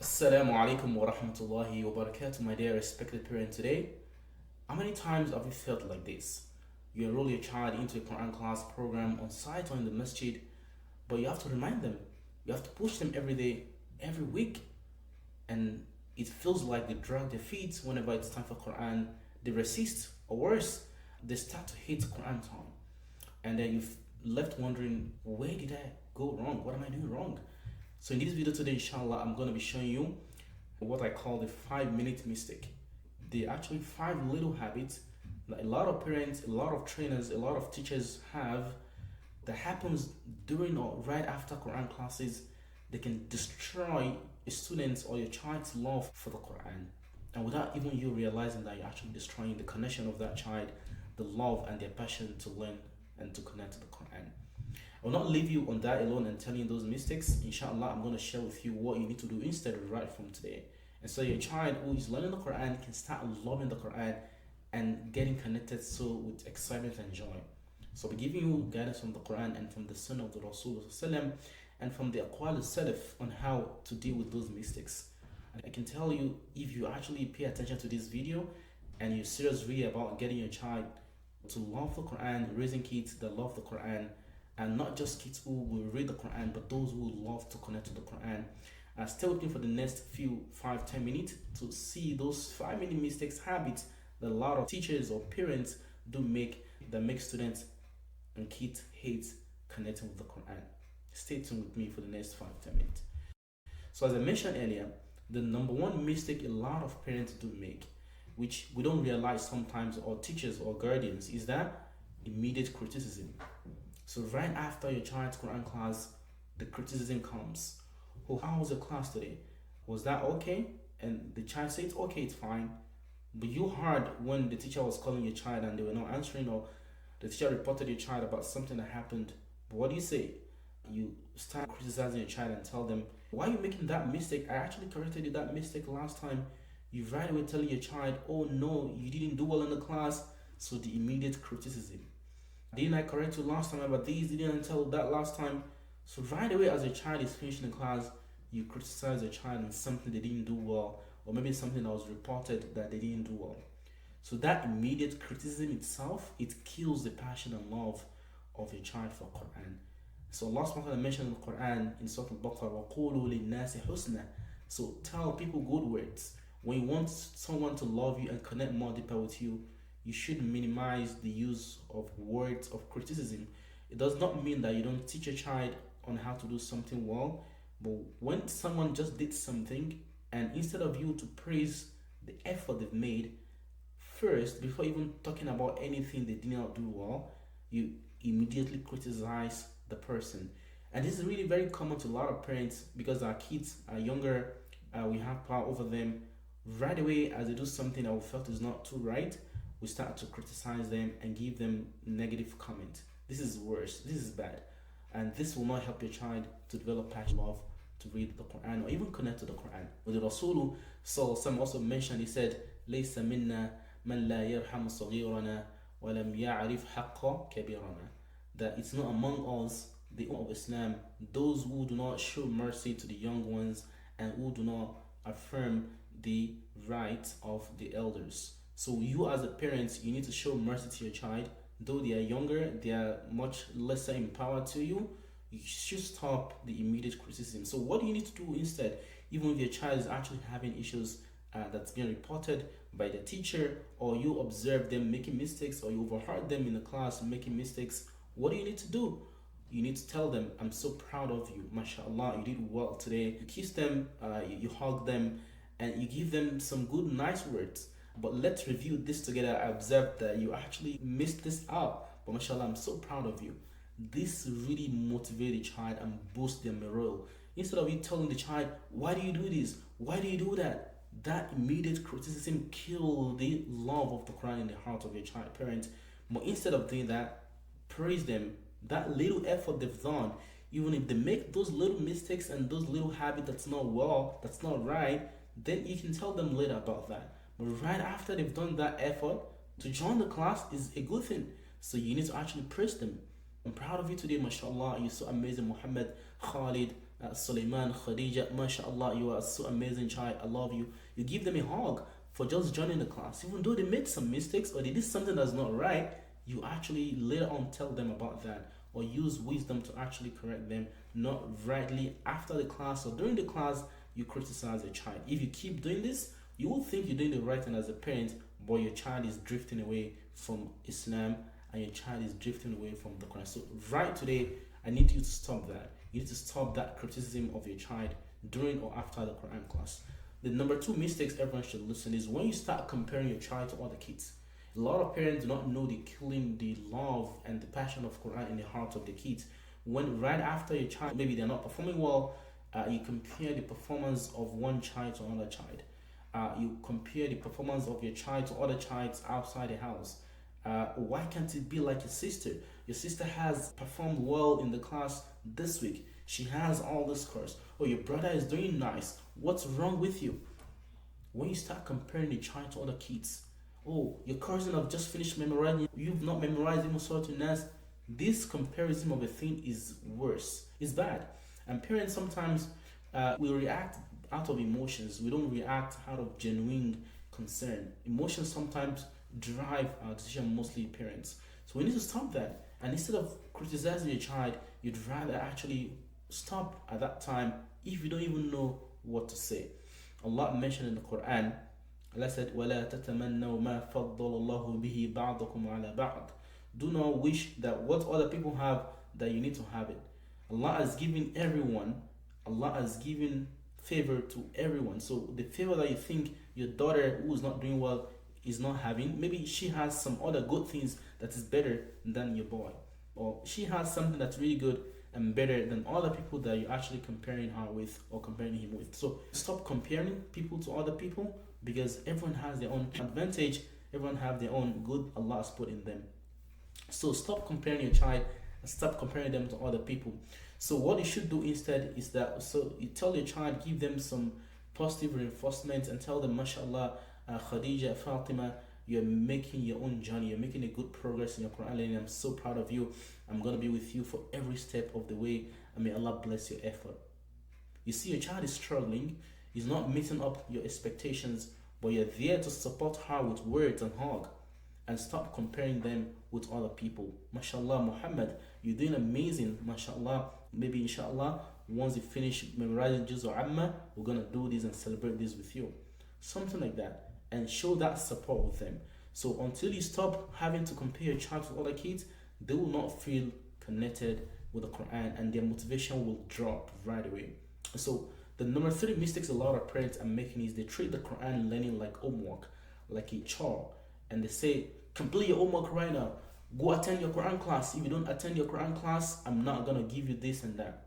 Assalamu alaikum wa rahmatullahi wa barakatuh, my dear respected parent. Today, how many times have you felt like this? You enroll your child into a Quran class program on site or in the masjid, but you have to remind them, you have to push them every day, every week, and it feels like they drag their feet whenever it's time for Quran. They resist, or worse, they start to hate Quran time, and then you've left wondering, where did I go wrong? What am I doing wrong? So in this video today, inshallah, I'm going to be showing you what I call the 5-minute mistake. They're actually 5 little habits that a lot of parents, a lot of trainers, a lot of teachers have that happens during or right after Quran classes. They can destroy a student's or your child's love for the Quran. And without even you realizing that you're actually destroying the connection of that child, the love and their passion to learn and to connect to the Quran. I will not leave you on that alone and tell you those mistakes. Inshallah, I'm going to share with you what you need to do instead right from today. And so your child who is learning the Quran can start loving the Quran and getting connected so with excitement and joy. So we're giving you guidance from the Quran and from the Sunnah of the Rasul and from the Aqwal al-Salaf on how to deal with those mistakes. And I can tell you, if you actually pay attention to this video and you're serious really about getting your child to love the Quran, raising kids that love the Quran, and not just kids who will read the Quran, but those who love to connect to the Quran. Stay with me for the next few 5-10 minutes to see those 5-minute mistakes, habits that a lot of teachers or parents do make that make students and kids hate connecting with the Quran. Stay tuned with me for the next 5-10 minutes. So as I mentioned earlier, the number one mistake a lot of parents do make, which we don't realize sometimes, or teachers or guardians, is that immediate criticism. So right after your child's Quran class, the criticism comes. Oh, how was the class today? Was that okay? And the child says, okay, it's fine. But you heard when the teacher was calling your child and they were not answering, or the teacher reported your child about something that happened. But what do you say? You start criticizing your child and tell them, why are you making that mistake? I actually corrected you that mistake last time. You right away telling your child, oh no, you didn't do well in the class. So the immediate criticism. Didn't I correct you last time about these? Didn't I tell that last time? So right away as your child is finishing the class, you criticize your child on something they didn't do well, or maybe something that was reported that they didn't do well. So that immediate criticism itself, it kills the passion and love of your child for Quran. So Allah subhanahu wa ta'ala mentioned in the Quran in Surah Al-Baqarah, وَقُولُوا لِلنَّاسِ حُسْنًا. So tell people good words. When you want someone to love you and connect more deeper with you, you should minimize the use of words of criticism. It does not mean that you don't teach a child on how to do something well, but when someone just did something, and instead of you to praise the effort they've made first, before even talking about anything they did not do well, you immediately criticize the person. And this is really very common to a lot of parents because our kids are younger, we have power over them. Right away, as they do something that we felt is not too right, we start to criticize them and give them negative comment. This is worse. This is bad. And this will not help your child to develop passion, love to read the Quran or even connect to the Quran. With the Rasul, so some also mentioned, he said, لَيْسَ مِنَّا مَنْ لَا يَرْحَمُ صَغِيرَنَا وَلَمْ يَعْرِفْ حَقَّ كَبِيرَنَا. That it's not among us, the Ummah of Islam, those who do not show mercy to the young ones and who do not affirm the rights of the elders. So you as a parent, you need to show mercy to your child. Though they are younger, they are much lesser in power to you. You should stop the immediate criticism. So what do you need to do instead? Even if your child is actually having issues that's being reported by the teacher, or you observe them making mistakes, or you overheard them in the class making mistakes, what do you need to do? You need to tell them, I'm so proud of you. MashaAllah, you did well today. You kiss them, you hug them, and you give them some good, nice words. But let's review this together. I observed that you actually missed this out. But mashallah, I'm so proud of you. This really motivates the child and boosts their morale. Instead of you telling the child, why do you do this? Why do you do that? That immediate criticism kills the love of the Quran in the heart of your child parent. But instead of doing that, praise them. That little effort they've done, even if they make those little mistakes and those little habits that's not well, that's not right, then you can tell them later about that. But right after they've done that effort, to join the class is a good thing. So you need to actually praise them. I'm proud of you today, mashallah. You're so amazing, Muhammad, Khalid, Sulaiman, Khadija, mashallah. You are so amazing child. I love you. You give them a hug for just joining the class. Even though they made some mistakes or they did something that's not right, you actually later on tell them about that or use wisdom to actually correct them, not rightly after the class or during the class you criticize a child. If you keep doing this, you will think you're doing the right thing as a parent, but your child is drifting away from Islam and your child is drifting away from the Quran. So right today, I need you to stop that. You need to stop that criticism of your child during or after the Quran class. The number two mistakes everyone should listen is when you start comparing your child to other kids. A lot of parents do not know they're killing the love and the passion of Quran in the heart of the kids. When right after your child, maybe they're not performing well, you compare the performance of one child to another child. You compare the performance of your child to other childs outside the house. Why can't it be like your sister? Your sister has performed well in the class this week. She has all the scores. Oh, your brother is doing nice. What's wrong with you? When you start comparing the child to other kids, oh, your cousin have just finished memorizing, you've not memorized even Surah Nas. This comparison of a thing is worse. It's bad. And parents sometimes will react out of emotions. We don't react out of genuine concern. Emotions sometimes drive our decision, mostly parents. So we need to stop that. And instead of criticizing your child, you'd rather actually stop at that time if you don't even know what to say. Allah mentioned in the Quran, Allah said, وَلَا تَتَمَنَّوْا مَا فَضَّلَ اللَّهُ بِهِ بَعْضَكُمْ عَلَى بَعْضٍ. Do not wish that what other people have, that you need to have it. Allah has given everyone, Allah has given favor to everyone. So the favor that you think your daughter who is not doing well is not having, maybe she has some other good things that is better than your boy. Or she has something that's really good and better than other people that you're actually comparing her with or comparing him with. So stop comparing people to other people, because everyone has their own advantage, everyone have their own good Allah has put in them. So stop comparing your child and stop comparing them to other people. So what you should do instead is that, so you tell your child, give them some positive reinforcement and tell them, mashallah, Khadija, Fatima, you're making your own journey, you're making a good progress in your Quran learning. I'm so proud of you. I'm going to be with you for every step of the way, and may Allah bless your effort. You see, your child is struggling, he's not meeting up your expectations, but you're there to support her with words and hug, and stop comparing them with other people. MashaAllah, Muhammad, you're doing amazing, MashaAllah. Maybe inshallah, once you finish memorizing Juz' Amma, we're going to do this and celebrate this with you. Something like that, and show that support with them. So until you stop having to compare your child to other kids, they will not feel connected with the Quran and their motivation will drop right away. So the number three mistakes a lot of parents are making is they treat the Quran learning like homework, like a chore, and they say, complete your homework right now, go attend your Quran class. If you don't attend your Quran class, I'm not gonna give you this and that.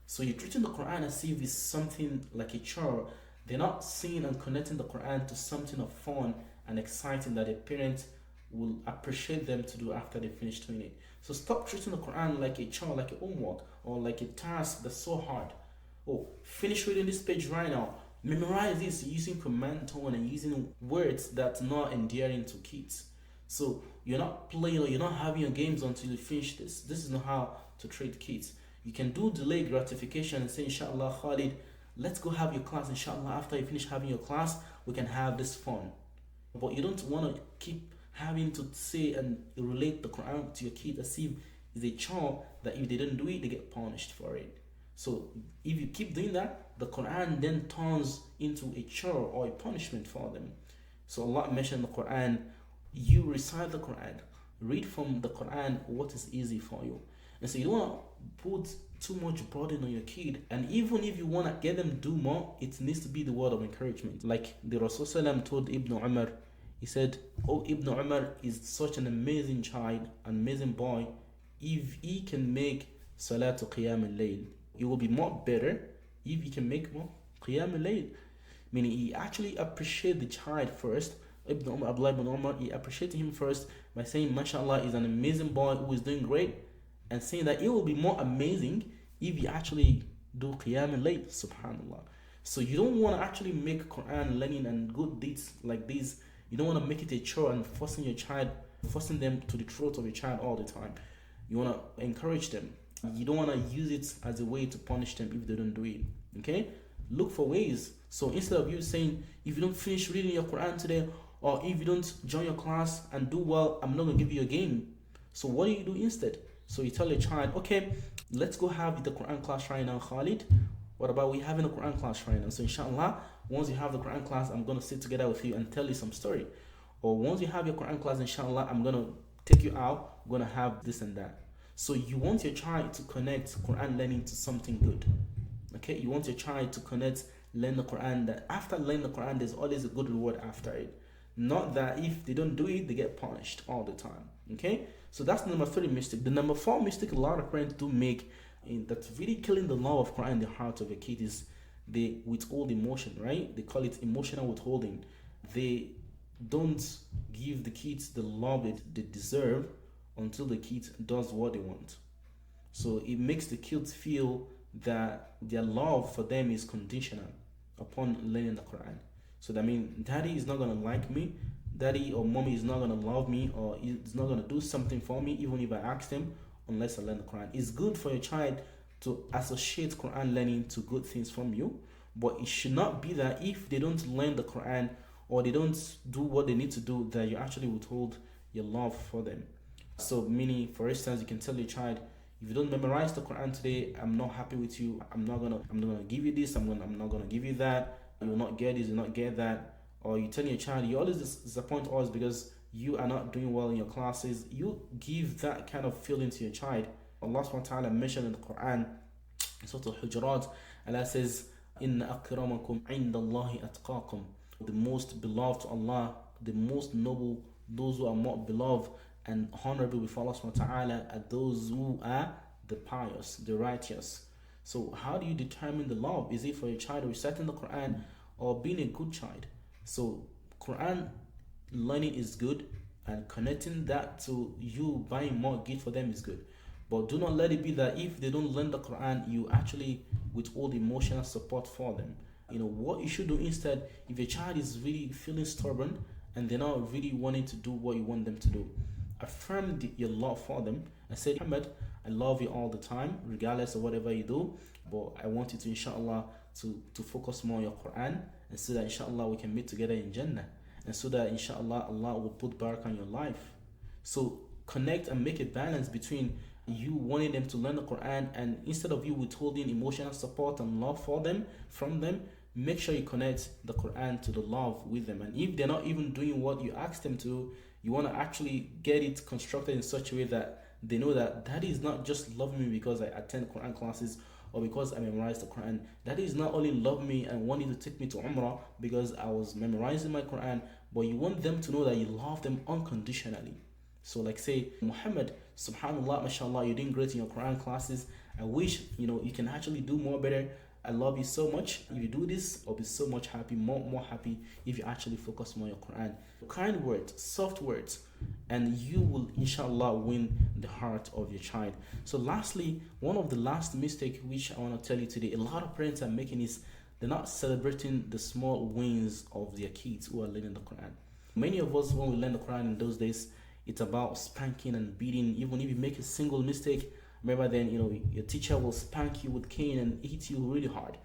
So you're treating the Quran as if it's something like a chore. They're not seeing and connecting the Quran to something of fun and exciting that a parent will appreciate them to do after they finish doing it. So stop treating the Quran like a chore, like a homework, or like a task that's so hard. Oh, finish reading this page right now. Memorize this using command tone and using words that's not endearing to kids. So you're not playing or you're not having your games until you finish this. This is not how to treat kids. You can do delayed gratification and say, inshallah, Khalid, let's go have your class. Inshallah, after you finish having your class, we can have this fun. But you don't want to keep having to say and relate the Quran to your kid as if it's a chore that if they don't do it, they get punished for it. So if you keep doing that, the Quran then turns into a chore or a punishment for them. So Allah mentioned in the Quran, you recite the Quran, read from the Quran what is easy for you. And so you don't want to put too much burden on your kid. And even if you want to get them to do more, it needs to be the word of encouragement. Like the Rasul told Ibn Umar, he said, oh, Ibn Umar is such an amazing child, an amazing boy. If he can make Salatul Qiyam al-Layl, it will be more better if he can make more Qiyam al-Layl. Meaning he actually appreciate the child first. Ibn Umar, Abdullah ibn Umar, he appreciated him first by saying, mashallah, is an amazing boy who is doing great, and saying that it will be more amazing if you actually do Qiyam al-Layl, subhanallah. So you don't want to actually make Quran learning and good deeds like this. You don't want to make it a chore and forcing them to the throat of your child all the time. You want to encourage them. You don't want to use it as a way to punish them if they don't do it. Okay? Look for ways. So instead of you saying, if you don't finish reading your Quran today, or if you don't join your class and do well, I'm not going to give you a game. So what do you do instead? So you tell your child, okay, let's go have the Quran class right now, Khalid. What about we having a Quran class right now? So inshallah, once you have the Quran class, I'm going to sit together with you and tell you some story. Or once you have your Quran class, inshallah, I'm going to take you out, we're going to have this and that. So you want your child to connect Quran learning to something good. Okay, you want your child to connect, learn the Quran, that after learning the Quran, there's always a good reward after it. Not that if they don't do it, they get punished all the time. Okay, so that's the number 3 mistake. The number 4 mistake a lot of parents do make, that's really killing the love of Quran in the heart of a kid, is they withhold emotion, right? They call it emotional withholding. They don't give the kids the love they deserve until the kid does what they want. So it makes the kids feel that their love for them is conditional upon learning the Quran. So that means daddy is not gonna like me, daddy or mommy is not gonna love me, or is not gonna do something for me even if I ask them, unless I learn the Quran. It's good for your child to associate Quran learning to good things from you, but it should not be that if they don't learn the Quran or they don't do what they need to do, that you actually withhold your love for them. So meaning, for instance, you can tell your child, if you don't memorize the Quran today, I'm not happy with you. I'm not gonna give you this. I'm not gonna give you that. You will not get this. You will not get that. Or you tell your child, you always disappoint us because you are not doing well in your classes. You give that kind of feeling to your child. Allah subhanahu wa ta'ala mentioned in the Quran, in Surah Al-Hujurat, Allah says, "Inna akramakum indallahi atqakum." The most beloved to Allah, the most noble, those who are more beloved and honorable before Allah subhanahu wa ta'ala, are those who are the pious, the righteous. So how do you determine the love? Is it for your child reciting the Quran or being a good child? So Quran learning is good, and connecting that to you buying more gift for them is good. But do not let it be that if they don't learn the Quran, you actually withhold emotional support for them. What you should do instead, if your child is really feeling stubborn and they're not really wanting to do what you want them to do, affirm your love for them and say, Muhammad, I love you all the time, regardless of whatever you do, but I want you to, inshallah, to focus more on your Quran, and so that, inshallah, we can meet together in Jannah, and so that, inshallah, Allah will put barakah on your life. So connect and make a balance between you wanting them to learn the Quran, and instead of you withholding emotional support and love for them, from them, make sure you connect the Quran to the love with them. And if they're not even doing what you asked them to, you want to actually get it constructed in such a way that they know that Daddy is not just loving me because I attend Quran classes or because I memorize the Quran. Daddy is not only love me and wanting to take me to Umrah because I was memorizing my Quran, but you want them to know that you love them unconditionally. So like say, Muhammad, subhanallah, mashallah, you're doing great in your Quran classes. I wish, you can actually do more better. I love you so much. If you do this, I'll be so much happy, more happy if you actually focus more on your Quran. Kind words, soft words, and you will, inshallah, win the heart of your child. So lastly, one of the last mistake which I want to tell you today, a lot of parents are making is they're not celebrating the small wins of their kids who are learning the Quran. Many of us, when we learn the Quran in those days, it's about spanking and beating. Even if you make a single mistake, remember then, your teacher will spank you with cane and hit you really hard.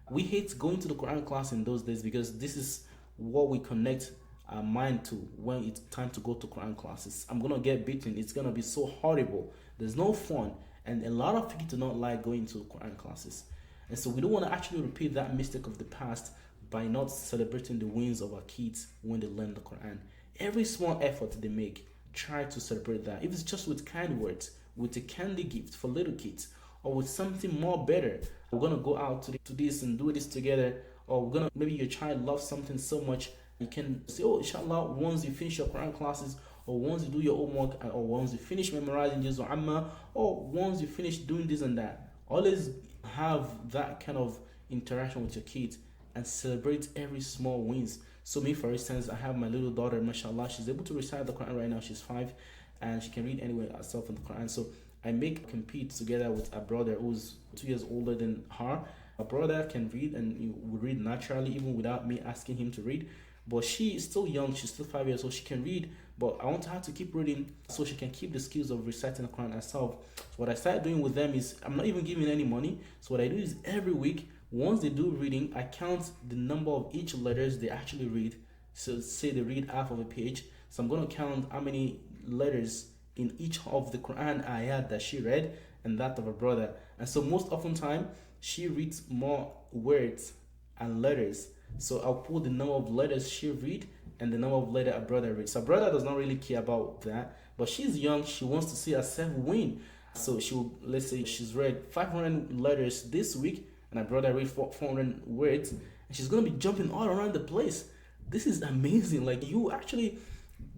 We hate going to the Quran class in those days because this is what we connect our mind to when it's time to go to Quran classes. I'm going to get beaten. It's going to be so horrible. There's no fun. And a lot of people do not like going to Quran classes. And so we don't want to actually repeat that mistake of the past by not celebrating the wins of our kids when they learn the Quran. Every small effort they make, try to celebrate that. If it's just with kind words, with a candy gift for little kids, or with something more better, we're gonna go out to this and do this together, or maybe your child loves something so much, you can say, oh, inshallah, once you finish your Quran classes, or once you do your homework, or once you finish memorizing Juz Amma, or once you finish doing this and that. Always have that kind of interaction with your kids and celebrate every small wins. So me, for instance, I have my little daughter, mashallah, she's able to recite the Quran right now. She's 5 and she can read anywhere herself in the Quran. So I compete together with a brother who's 2 years older than her. A brother can read and he would read naturally even without me asking him to read. But she is still young, she's still 5 years old. She can read, but I want her to keep reading so she can keep the skills of reciting the Quran herself. So what I started doing with them is I'm not even giving any money. So what I do is every week, once they do reading, I count the number of each letters they actually read. So say they read half of a page, so I'm going to count how many letters in each of the Quran ayat that she read and that of her brother. And so most often time she reads more words and letters. So I'll put the number of letters she read and the number of letters her brother reads. So her brother does not really care about that, but she's young. She wants to see herself win. So she will, let's say she's read 500 letters this week, and her brother read 400 words, and she's gonna be jumping all around the place. This is amazing. Like, you actually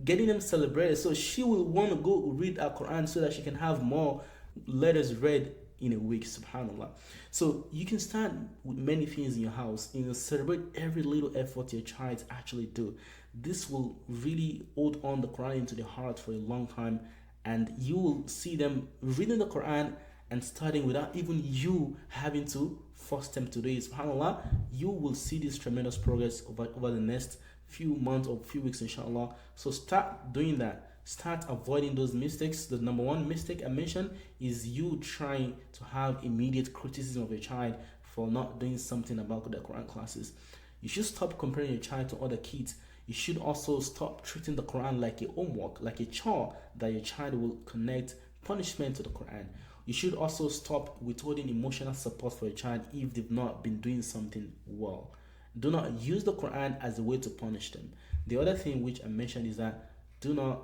getting them celebrated. So she will want to go read a Quran so that she can have more letters read in a week. Subhanallah. So you can start with many things in your house. Celebrate every little effort your child actually do. This will really hold on the Quran into their heart for a long time, and you will see them reading the Quran and studying without even you having to force them to do it. SubhanAllah, you will see this tremendous progress over the next few months or few weeks, inshallah. So start doing that. Start avoiding those mistakes. The number one mistake I mentioned is you trying to have immediate criticism of your child for not doing something about the Quran classes. You should stop comparing your child to other kids. You should also stop treating the Quran like a homework, like a chore that your child will connect punishment to the Quran. You should also stop withholding emotional support for your child if they've not been doing something well. Do not use the Quran as a way to punish them. The other thing which I mentioned is that do not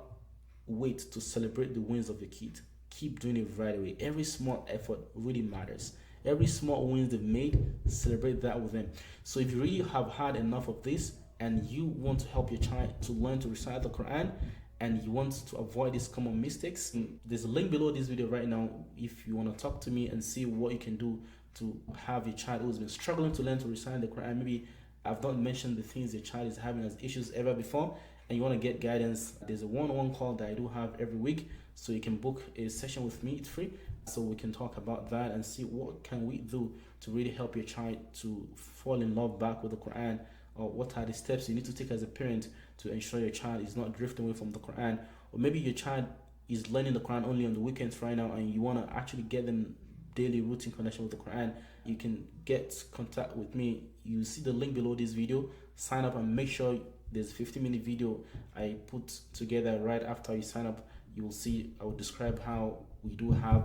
wait to celebrate the wins of your kid. Keep doing it right away. Every small effort really matters. Every small wins they've made, celebrate that with them. So if you really have had enough of this and you want to help your child to learn to recite the Quran, and you want to avoid these common mistakes, there's a link below this video right now if you want to talk to me and see what you can do to have your child who's been struggling to learn to recite the Quran. Maybe I've not mentioned the things your child is having as issues ever before, and you want to get guidance. There's a one-on-one call that I do have every week, so you can book a session with me. It's free, so we can talk about that and see what can we do to really help your child to fall in love back with the Quran, or what are the steps you need to take as a parent to ensure your child is not drifting away from the Quran. Or maybe your child is learning the Quran only on the weekends right now, and you want to actually get them daily routine connection with the Quran. You can get contact with me. You see the link below this video. Sign up and make sure there's a 15-minute video I put together right after you sign up. You will see I will describe how we do have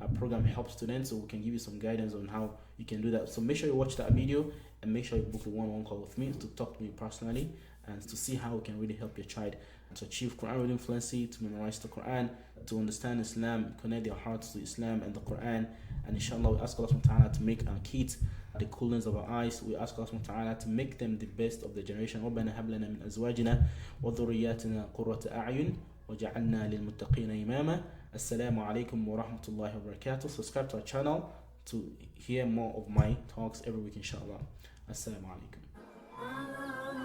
a program help students, so we can give you some guidance on how you can do that. So make sure you watch that video and make sure you book a one-on-one call with me to talk to me personally and to see how we can really help your child to achieve Quran reading fluency, to memorize the Quran, to understand Islam, connect their hearts to Islam and the Quran. And inshallah, we ask Allah subhanahu wa ta'ala to make our kids the coolness of our eyes. We ask Allah subhanahu wa ta'ala to make them the best of the generation. رَبَّنَا هَبْ لَنَا مِنْ أَزْوَاجِنَا وَذُرِّيَّاتِنَا قُرَّةَ أَعْيُنٍ وَجَعَلْنَا لِلْمُتَّقِينَ إِمَامًا. Assalamu alaikum wa rahmatullahi wa barakatuh. Subscribe to our channel to hear more of my talks every week, inshallah. Assalamu alaikum.